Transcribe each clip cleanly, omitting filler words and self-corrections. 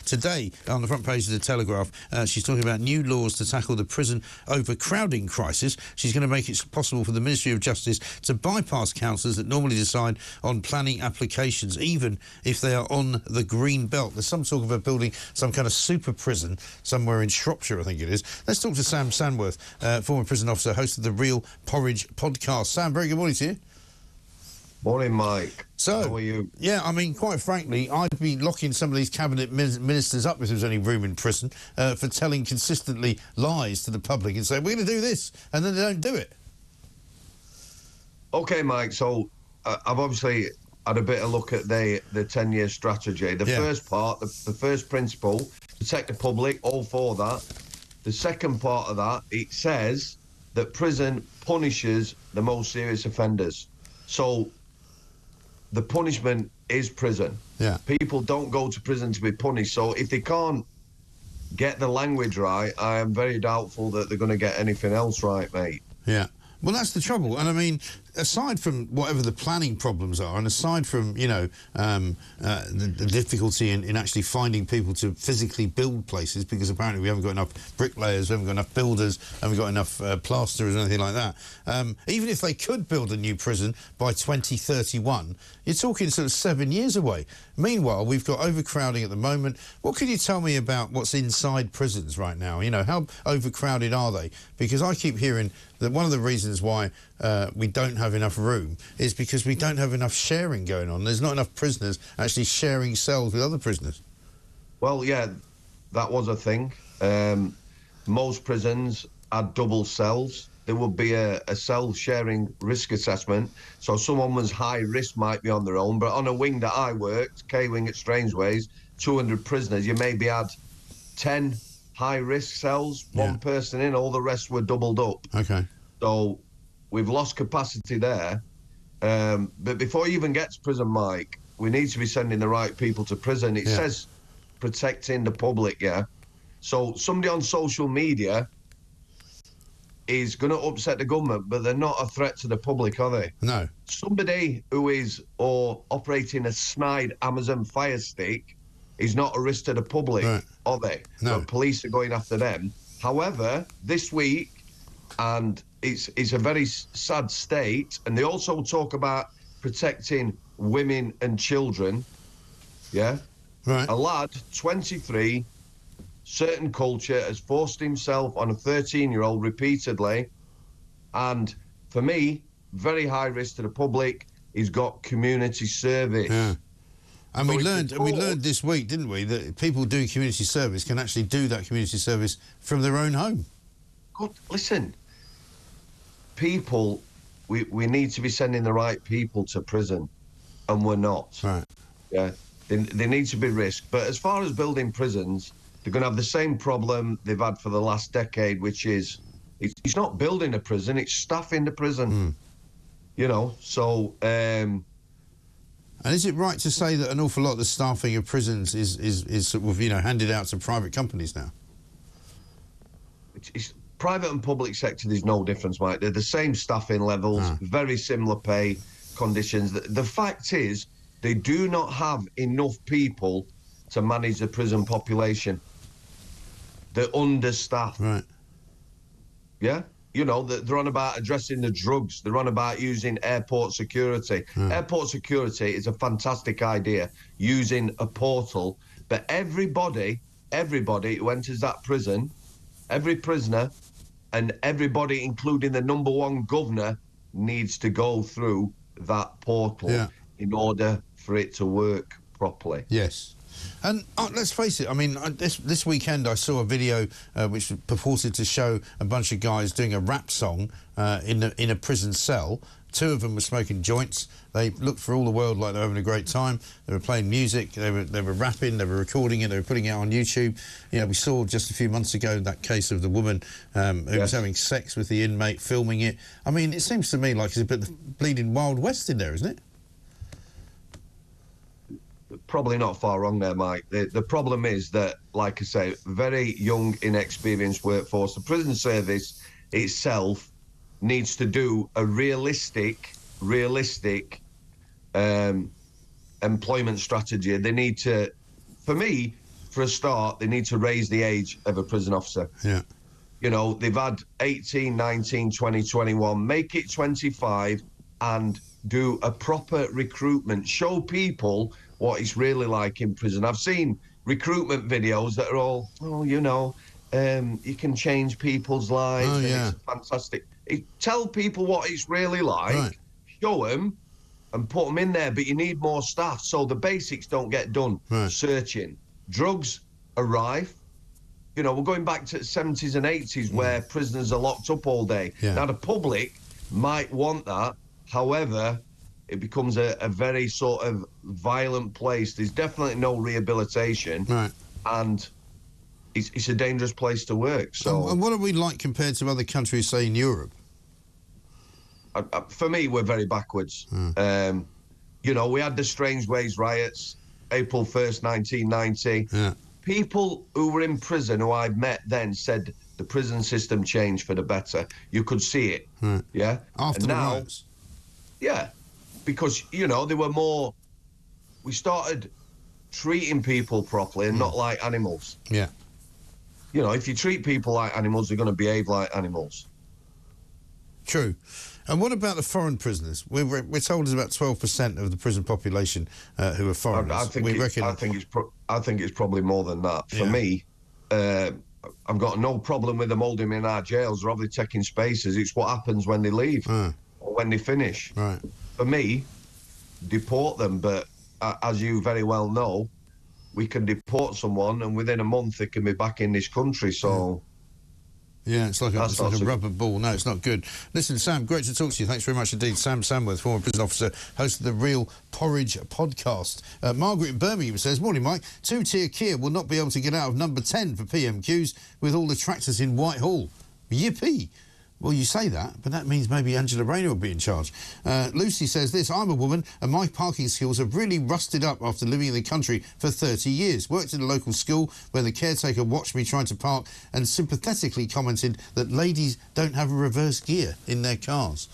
today on the front page of the Telegraph, she's talking about new laws to tackle the prison overcrowding crisis. She's going to make it possible for the Ministry of Justice to bypass councillors that normally decide on planning applications, even if they are on the green belt. There's some talk about building some kind of super prison somewhere in Shropshire, I think it is. Let's talk to Sam Sandworth, former prison officer, host of the Real Porridge podcast. Sam, very good morning to you. Morning, Mike. So, how are you? Yeah, I mean, quite frankly, I'd be locking some of these cabinet ministers up if there was any room in prison for telling consistently lies to the public and saying, we're going to do this, and then they don't do it. OK, Mike, so I've obviously had a bit of look at the 10-year strategy. The first part, the first principle, protect the public, all for that. The second part of that, it says that prison punishes the most serious offenders. So the punishment is prison. Yeah. People don't go to prison to be punished. So if they can't get the language right, I am very doubtful that they're going to get anything else right, mate. Yeah. Well, that's the trouble. And I mean, aside from whatever the planning problems are, and aside from, you know, the difficulty in actually finding people to physically build places, because apparently we haven't got enough bricklayers, we haven't got enough builders, haven't got enough plasterers or anything like that. Even if they could build a new prison by 2031, you're talking sort of 7 years away. Meanwhile, we've got overcrowding at the moment. What can you tell me about what's inside prisons right now? You know, how overcrowded are they? Because I keep hearing that one of the reasons why we don't have enough room is because we don't have enough sharing going on. There's not enough prisoners actually sharing cells with other prisoners. Well, yeah, that was a thing. Most prisons had double cells. There would be a cell-sharing risk assessment. So someone was high risk might be on their own, but on a wing that I worked, K-wing at Strangeways, 200 prisoners, you maybe had 10 high-risk cells, one person in, all the rest were doubled up. Okay. So we've lost capacity there. But before you even get to prison, Mike, we need to be sending the right people to prison. It says protecting the public, So somebody on social media is going to upset the government, but they're not a threat to the public, are they? No. Somebody who is operating a snide Amazon Fire Stick is not a risk to the public, are they? No. But police are going after them. However, this week, and it's a very sad state, and they also talk about protecting women and children, Right. A lad, 23, certain culture, has forced himself on a 13-year-old repeatedly, and for me, very high risk to the public. He's got community service. Yeah. And So we learned this week, didn't we, that people doing community service can actually do that community service from their own home. God, listen, people, we need to be sending the right people to prison, and we're not. Right. Yeah, they need to be risked. But as far as building prisons, they're going to have the same problem they've had for the last decade, which is it's not building a prison, it's staffing the prison. You know, so... And is it right to say that an awful lot of the staffing of prisons is sort of, you know, handed out to private companies now? It's private and public sector, there's no difference, Mike. They're the same staffing levels, very similar pay conditions. The fact is, they do not have enough people to manage the prison population. They're understaffed. Right. Yeah? You know, they're on about addressing the drugs. They're on about using airport security. Airport security is a fantastic idea, using a portal. But everybody who enters that prison, every prisoner, and everybody, including the #1 governor, needs to go through that portal in order for it to work properly. Yes. And let's face it, I mean, this weekend I saw a video which purported to show a bunch of guys doing a rap song in a prison cell. Two of them were smoking joints. They looked for all the world like they were having a great time. They were playing music, they were rapping, they were recording it, they were putting it on YouTube. You know, we saw just a few months ago that case of the woman who was having sex with the inmate, filming it. I mean, it seems to me like it's a bit of bleeding Wild West in there, isn't it? Probably not far wrong there, Mike. The problem is that, like I say, very young, inexperienced workforce. The prison service itself needs to do a realistic employment strategy. They need to, for me, for a start, they need to raise the age of a prison officer. Yeah. You know, they've had 18, 19, 20, 21. Make it 25 and do a proper recruitment. Show people what it's really like in prison. I've seen recruitment videos that are all, you can change people's lives. Oh, and yeah. It's fantastic. Tell people what it's really like. Right. Show them and put them in there. But you need more staff so the basics don't get done. Right. Searching. Drugs are rife. You know, we're going back to the 70s and 80s where prisoners are locked up all day. Yeah. Now, the public might want that. However, it becomes a very sort of violent place. There's definitely no rehabilitation. Right. And it's a dangerous place to work. So, and what are we like compared to other countries, say, in Europe? For me, we're very backwards. You know, we had the Strangeways riots, April 1st, 1990. Yeah. People who were in prison who I've met then said the prison system changed for the better. You could see it. Right. Yeah. After and the now, riots. yeah, because, you know, they were more, we started treating people properly and not like animals. Yeah. You know, if you treat people like animals, they're going to behave like animals. True. And what about the foreign prisoners? We're told there's about 12% of the prison population who are foreigners. I think it's probably more than that. For me, I've got no problem with them holding them in our jails or obviously taking spaces. It's what happens when they leave or when they finish. Right. For me, deport them. But as you very well know, we can deport someone and within a month they can be back in this country. So... Yeah, it's like a rubber ball. No, it's not good. Listen, Sam, great to talk to you. Thanks very much indeed. Sam Samworth, former prison officer, host of the Real Porridge podcast. Margaret in Birmingham says, morning, Mike. Two-tier Kia will not be able to get out of number 10 for PMQs with all the tractors in Whitehall. Yippee. Well, you say that, but that means maybe Angela Rayner will be in charge. Lucy says this, I'm a woman and my parking skills have really rusted up after living in the country for 30 years. Worked in a local school where the caretaker watched me trying to park and sympathetically commented that ladies don't have a reverse gear in their cars.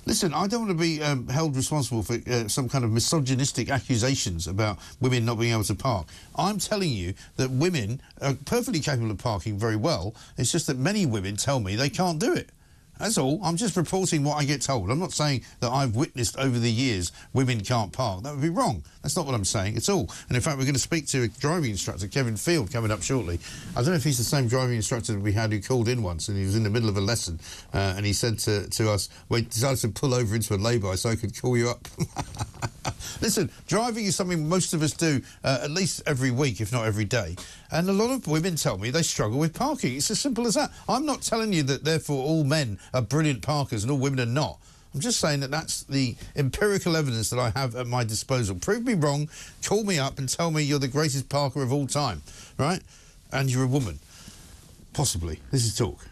Listen, I don't want to be held responsible for some kind of misogynistic accusations about women not being able to park. I'm telling you that women are perfectly capable of parking very well. It's just that many women tell me they can't do it. That's all. I'm just reporting what I get told. I'm not saying that I've witnessed over the years women can't park. That would be wrong. That's not what I'm saying at all. And in fact, we're going to speak to a driving instructor, Kevin Field, coming up shortly. I don't know if he's the same driving instructor that we had who called in once and he was in the middle of a lesson and he said to us, we decided to pull over into a lay-by so I could call you up. Listen, driving is something most of us do at least every week, if not every day. And a lot of women tell me they struggle with parking. It's as simple as that. I'm not telling you that, therefore, all men are brilliant parkers and all women are not. I'm just saying that that's the empirical evidence that I have at my disposal. Prove me wrong, call me up and tell me you're the greatest parker of all time, right? And you're a woman. Possibly. This is Talk.